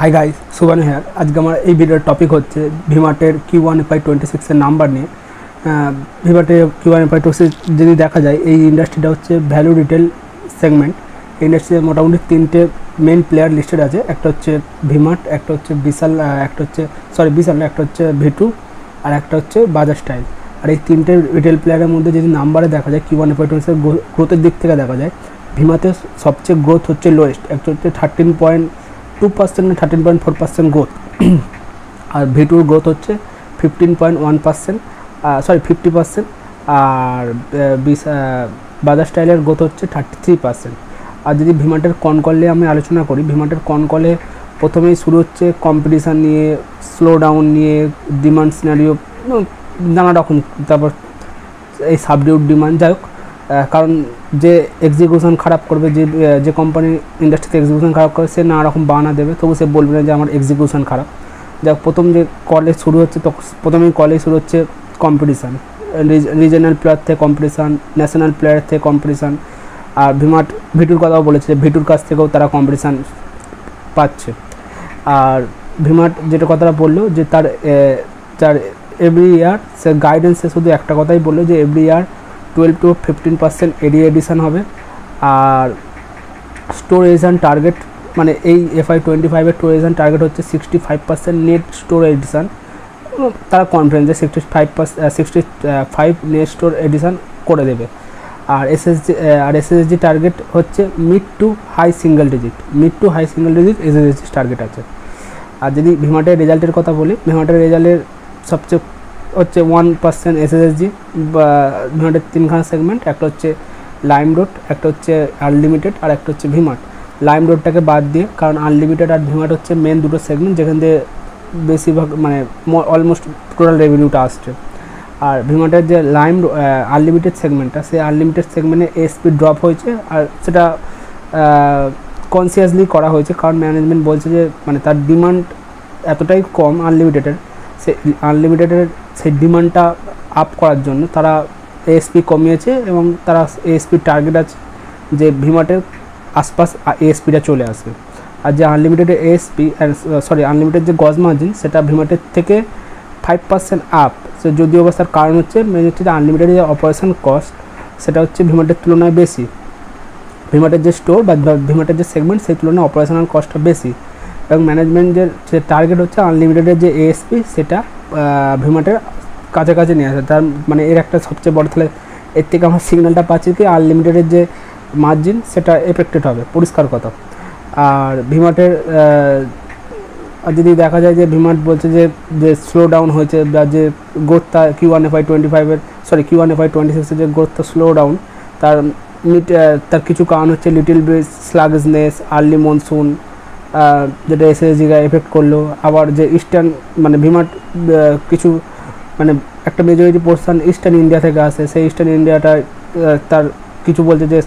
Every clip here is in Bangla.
হাই গাইস, সুবান হেয়ার। আজকে আমার এই ভিডিওর টপিক হচ্ছে ভিমার্টের Q1 FY26 এর নাম্বার নিয়ে। ভিমার্টের Q1 FY26 যদি দেখা যায়, এই ইন্ডাস্ট্রিটা হচ্ছে ভ্যালু রিটেল সেগমেন্ট। এই ইন্ডাস্ট্রিতে মোটামুটি তিনটে মেন প্লেয়ার লিস্টেড আছে। একটা হচ্ছে ভিমার্ট, একটা হচ্ছে বিশাল, একটা হচ্ছে বিশাল, একটা হচ্ছে V2 আর একটা হচ্ছে বাজাজ স্টাইল। আর এই তিনটে রিটেল প্লেয়ারের মধ্যে যদি নাম্বারে দেখা যায় Q1 FY26 এর গ্রোথের দিক থেকে দেখা যায়, ভিমাতে সবচেয়ে গ্রোথ হচ্ছে লোয়েস্ট, একটা হচ্ছে 13.2% 13.4% গ্রোথ। আর V2 গ্রোথ হচ্ছে 15.1%, 50%। আর বাজাজ স্টাইলের গ্রোথ হচ্ছে 33%। আর যদি ভিমার্টের কনকলে আমি আলোচনা করি, ভিমার্টের কনকলে প্রথমেই শুরু হচ্ছে কম্পিটিশান নিয়ে, স্লো ডাউন নিয়ে, ডিমান্ড সিনারিও নানা রকম, তারপর এই সাবডিউট ডিমান্ড, যাই হোক। কারণ যে এক্সিকিউশন খারাপ করবে, যে কোম্পানি ইন্ডাস্ট্রিতে এক্সিকিউশন খারাপ করে, সে নানা রকম বাহানা দেবে, তবু সে বলবে না যে আমার এক্সিকিউশন খারাপ। যাক, প্রথম যে কলেজ শুরু হচ্ছে, তো প্রথমেই কলেজ শুরু হচ্ছে কম্পিটিশান, রিজনাল প্লেয়ার থেকে কম্পিটিশান, ন্যাশনাল প্লেয়ার থেকে কম্পিটিশান। আর ভিটুর কথাও বলেছে যে ভিটুর কাছ থেকেও তারা কম্পিটিশান পাচ্ছে। আর ভিমার্ট যেটা কথাটা বললো যে তার এভরি ইয়ার সে গাইডেন্সে শুধু একটা কথাই বললো যে এভরি ইয়ার 12 to 15% এডি এডিশান হবে। আর স্টোর এডিশান টার্গেট, মানে এই FY25 এর স্টোর এডিশান টার্গেট হচ্ছে 65% নেট স্টোর এডিশান। তারা কনফারেন্সে 65 নেট স্টোর এডিশান করে দেবে। আর এসএসজি টার্গেট হচ্ছে mid to high single digit SSG target আছে। আর যদি ভিমার্টের রেজাল্টের কথা বলি, ভিমার্টের রেজাল্টের সবচেয়ে হচ্ছে 1% এসএসজি। ভিমার্টের তিনখানা সেগমেন্ট, একটা হচ্ছে লাইমরোড, একটা হচ্ছে আনলিমিটেড, আর একটা হচ্ছে ভিমার্ট। লাইমরোডটাকে বাদ দিয়ে, কারণ আনলিমিটেড আর ভিমার্ট হচ্ছে মেন দুটো সেগমেন্ট যেখান থেকে বেশিরভাগ, মানে অলমোস্ট টোটাল রেভিনিউটা আসছে। আর ভিমার্টের যে আনলিমিটেড সেগমেন্টটা, সেই আনলিমিটেড সেগমেন্টে এসপি ড্রপ হয়েছে। আর সেটা কনসিয়াসলি করা হয়েছে, কারণ ম্যানেজমেন্ট বলছে যে মানে তার ডিমান্ড এতটাই কম আনলিমিটেডের, সেই ডিমান্ডটা আপ করার জন্য তারা এএসপি কমিয়েছে। এবং তারা এএসপির টার্গেট আছে যে ভিমার্টের আশপাশ এএসপিটা চলে আসবে। আর যে আনলিমিটেড আনলিমিটেড যে গজ মার্জিন, সেটা ভিমার্টের থেকে 5% আপ। সে যদিও অবস্থার কারণ হচ্ছে মেন হচ্ছে যে আনলিমিটেড যে অপারেশন কস্ট, সেটা হচ্ছে ভিমার্টের তুলনায় বেশি। ভিমার্টের যে স্টোর বা ভিমার্টের যে সেগমেন্ট, সেই তুলনায় অপারেশনাল কস্টটা বেশি। এবং ম্যানেজমেন্টের যে টার্গেট হচ্ছে আনলিমিটেডের যে এএসপি, সেটা ভিমার্টের কাছাকাছি নিয়ে আসে। তার মানে এর একটা সবচেয়ে বড়, তাহলে এর থেকে আমরা সিগন্যালটা পাচ্ছি কি আনলিমিটেডের যে মার্জিন, সেটা এফেক্টেড হবে, পরিষ্কার কথা। আর ভিমার্টের যদি দেখা যায় যে ভিমার্ট বলছে যে স্লো ডাউন হয়েছে, বা যে গ্রোথটা Q1 FY26 যে গ্রোথটা স্লো ডাউন, তার কিছু কারণ হচ্ছে লিটিল বিট স্লাগনেস, আর্লি মনসুন, যেটা এসএসজিকে এফেক্ট করলো। আবার যে ইস্টার্ন, মানে ভিমার্ট কিছু, মানে একটা মেজরিটি পোর্শন ইস্টার্ন ইন্ডিয়া থেকে আসে, সেই ইস্টার্ন ইন্ডিয়াটা তার কিছু বলছে যে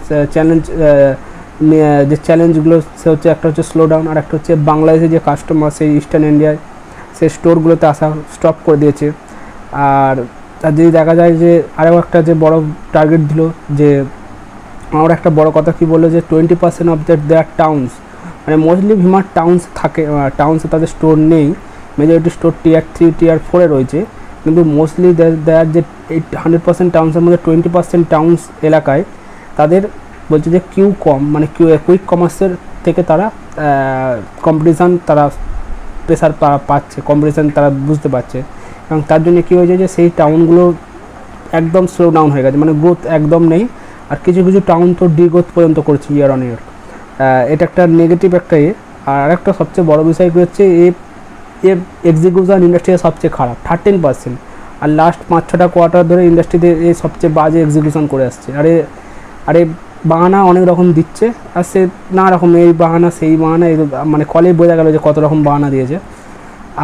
চ্যালেঞ্জগুলো, সে হচ্ছে একটা হচ্ছে স্লো ডাউন, আর একটা হচ্ছে বাংলাদেশের যে কাস্টমার সেই ইস্টার্ন ইন্ডিয়ায় সেই স্টোরগুলোতে আসা স্টপ করে দিয়েছে। আর যদি দেখা যায় যে আরও একটা যে বড় টার্গেট দিল, যে আমার একটা বড় কথা কি বললো, যে 20% অফ দেয়ার টাউন্স, মানে মোস্টলি ভিমার্ট টাউন্সে তাদের স্টোর নেই, মেজরিটি স্টোর টিয়ার 3 টিয়ার 4 রয়েছে। কিন্তু মোস্টলি দেয়ার যে 100% টাউন্সের মধ্যে 20% টাউন্স এলাকায় তাদের বলছে যে কিউ কম, মানে কুইক কমার্সের থেকে তারা কম্পিটিশান, তারা প্রেসার পাচ্ছে, কম্পিটিশান তারা বুঝতে পারছে। এবং তার জন্য কী হয়েছে যে সেই টাউনগুলো একদম স্লো ডাউন হয়ে গেছে, মানে গ্রোথ একদম নেই। আর কিছু কিছু টাউন তো ডিগ্রোথ পর্যন্ত করছে ইয়ার অন ইয়ার। এটা একটা নেগেটিভ একটা আর একটা সবচেয়ে বড় বিষয় কী হচ্ছে, এক্সিকিউশন ইন্ডাস্ট্রিতে সবচেয়ে খারাপ, 13%। আর লাস্ট 5-6টা কোয়ার্টার ধরে ইন্ডাস্ট্রিতে এই সবচেয়ে বাজে এক্সিকিউশন করে আসছে। আরে বাহানা অনেক রকম দিচ্ছে, আর সে নানা রকম এই বাহানা সেই বাহানা, মানে কলেই বোঝা গেল যে কত রকম বাহানা দিয়েছে।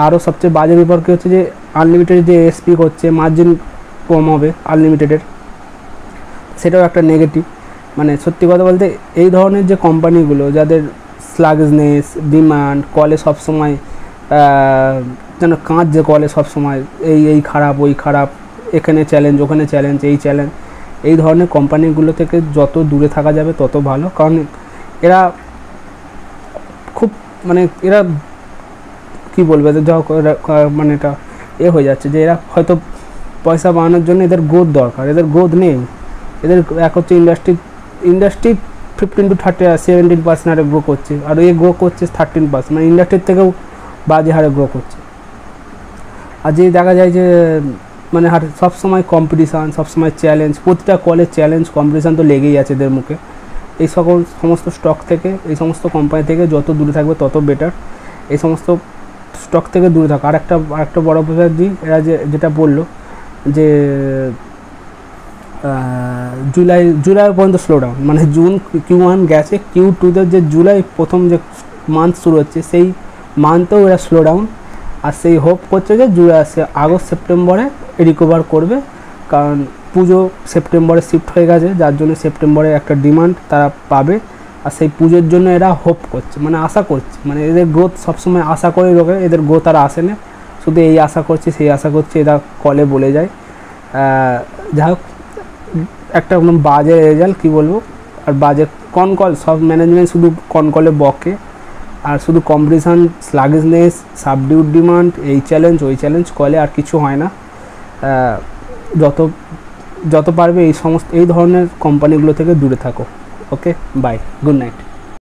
আরও সবচেয়ে বাজে ব্যাপার কী হচ্ছে যে আনলিমিটেড যে এসপি হচ্ছে, মার্জিন কম হবে আনলিমিটেডের, সেটাও একটা নেগেটিভ। মানে সত্যি কথা বলতে এই ধরনের যে কোম্পানিগুলো, যাদের স্লাগনেস ডিমান্ড, কলে সবসময় যেন কাঁচ, যে কলে সবসময় এই খারাপ ওই খারাপ, এখানে চ্যালেঞ্জ ওখানে চ্যালেঞ্জ, এই চ্যালেঞ্জ, এই ধরনের কোম্পানিগুলো থেকে যত দূরে থাকা যাবে তত ভালো। কারণ এরা খুব, মানে এরা কী বলবো, এদের যা মানে এটা হয়ে যাচ্ছে যে এরা হয়তো পয়সা বানানোর জন্য এদের গ্রোথ দরকার, এদের গ্রোথ নেই। এদের এক হচ্ছে ইন্ডাস্ট্রি 15 to 17% হারে গ্রো করছে, আর এ গ্রো করছে 13%, মানে ইন্ডাস্ট্রির থেকেও বাজে হারে গ্রো করছে। আর যে দেখা যায় যে মানে সবসময় কম্পিটিশান, সবসময় চ্যালেঞ্জ, প্রতিটা কলে চ্যালেঞ্জ কম্পিটিশান তো লেগেই আছে এদের মুখে। এই সমস্ত স্টক থেকে, এই সমস্ত কোম্পানি থেকে যত দূরে থাকবে তত বেটার। এই সমস্ত স্টক থেকে দূরে থাকা। আর একটা বড় প্রচার দিই, এরা যেটা বললো যে জুলাই পর্যন্ত স্লো ডাউন, মানে জুন Q1 গেছে, Q2তে যে জুলাই প্রথম যে মান্থ শুরু হচ্ছে সেই মান্থেও এরা স্লো ডাউন। আর সেই হোপ করছে যে আগস্ট সেপ্টেম্বরে রিকভার করবে, কারণ পুজো সেপ্টেম্বরে শিফট হয়ে গেছে, যার জন্য সেপ্টেম্বরে একটা ডিমান্ড তারা পাবে। আর সেই পুজোর জন্য এরা হোপ করছে, মানে আশা করছে, মানে এদের গ্রোথ সবসময় আশা করে রোগে, এদের গ্রোথ আর আসে না, শুধু এই আশা করছে সেই আশা করছে, এরা কলে বলে যায়। যাই হোক, একটা বাজে রেজাল্ট কী বলবো। আর বাজে কল সব ম্যানেজমেন্ট শুধু কলে বকে, আর শুধু কম্পিটিশান, স্লাগিশনেস, সাবডিউট ডিমান্ড, এই চ্যালেঞ্জ ওই চ্যালেঞ্জ, কলে আর কিছু হয় না। যত পারবে এই ধরনের কোম্পানিগুলো থেকে দূরে থাকো। ওকে, বাই, গুড নাইট।